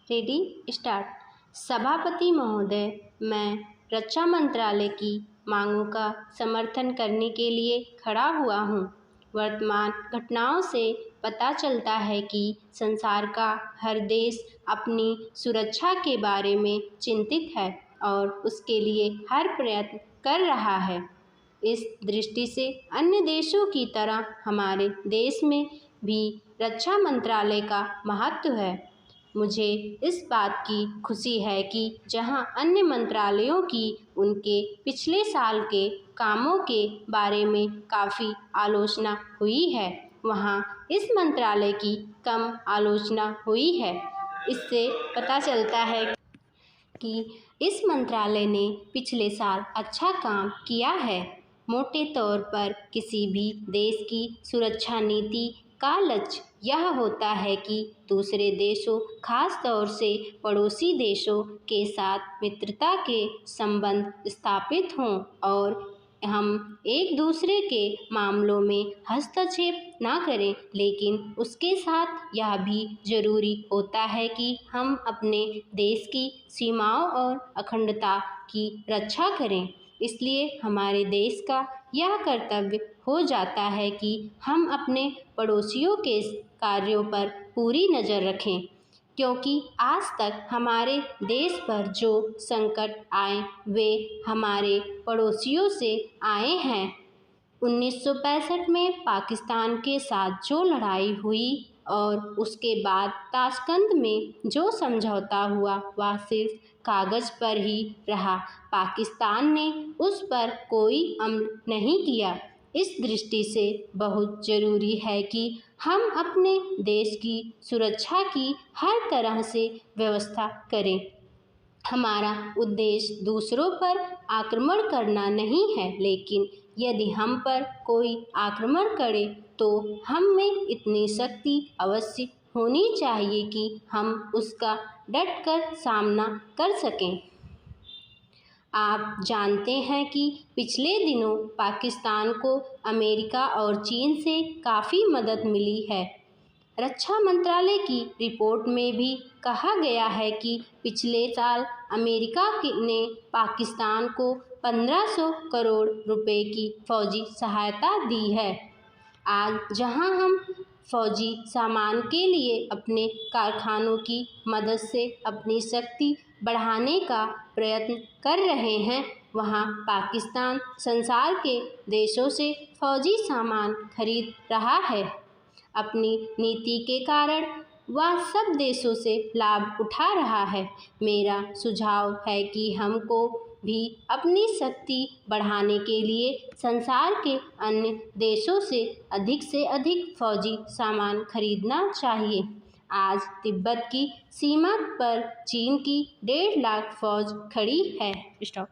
Ready start. सभापति महोदय, मैं रक्षा मंत्रालय की मांगों का समर्थन करने के लिए खड़ा हुआ हूँ। वर्तमान घटनाओं से पता चलता है कि संसार का हर देश अपनी सुरक्षा के बारे में चिंतित है और उसके लिए हर प्रयत्न कर रहा है। इस दृष्टि से अन्य देशों की तरह हमारे देश में भी रक्षा मंत्रालय का महत्व है। मुझे इस बात की खुशी है कि जहां अन्य मंत्रालयों की उनके पिछले साल के कामों के बारे में काफ़ी आलोचना हुई है, वहां इस मंत्रालय की कम आलोचना हुई है। इससे पता चलता है कि इस मंत्रालय ने पिछले साल अच्छा काम किया है। मोटे तौर पर किसी भी देश की सुरक्षा नीति का लक्ष्य यह होता है कि दूसरे देशों, खास तौर से पड़ोसी देशों के साथ मित्रता के संबंध स्थापित हों और हम एक दूसरे के मामलों में हस्तक्षेप ना करें। लेकिन उसके साथ यह भी जरूरी होता है कि हम अपने देश की सीमाओं और अखंडता की रक्षा करें। इसलिए हमारे देश का यह कर्तव्य हो जाता है कि हम अपने पड़ोसियों के कार्यों पर पूरी नज़र रखें, क्योंकि आज तक हमारे देश पर जो संकट आए वे हमारे पड़ोसियों से आए हैं। 1965 में पाकिस्तान के साथ जो लड़ाई हुई और उसके बाद ताशकंद में जो समझौता हुआ वह सिर्फ कागज़ पर ही रहा। पाकिस्तान ने उस पर कोई अमल नहीं किया। इस दृष्टि से बहुत ज़रूरी है कि हम अपने देश की सुरक्षा की हर तरह से व्यवस्था करें। हमारा उद्देश्य दूसरों पर आक्रमण करना नहीं है, लेकिन यदि हम पर कोई आक्रमण करे तो हम में इतनी शक्ति अवश्य होनी चाहिए कि हम उसका डटकर सामना कर सकें। आप जानते हैं कि पिछले दिनों पाकिस्तान को अमेरिका और चीन से काफ़ी मदद मिली है। रक्षा मंत्रालय की रिपोर्ट में भी कहा गया है कि पिछले साल अमेरिका ने पाकिस्तान को 1500 करोड़ रुपए की फौजी सहायता दी है। आज जहां हम फौजी सामान के लिए अपने कारखानों की मदद से अपनी शक्ति बढ़ाने का प्रयत्न कर रहे हैं, वहां पाकिस्तान संसार के देशों से फौजी सामान खरीद रहा है। अपनी नीति के कारण वह सब देशों से लाभ उठा रहा है। मेरा सुझाव है कि हमको भी अपनी शक्ति बढ़ाने के लिए संसार के अन्य देशों से अधिक फौजी सामान खरीदना चाहिए। आज तिब्बत की सीमा पर चीन की 1.5 लाख फौज खड़ी है। स्टॉप।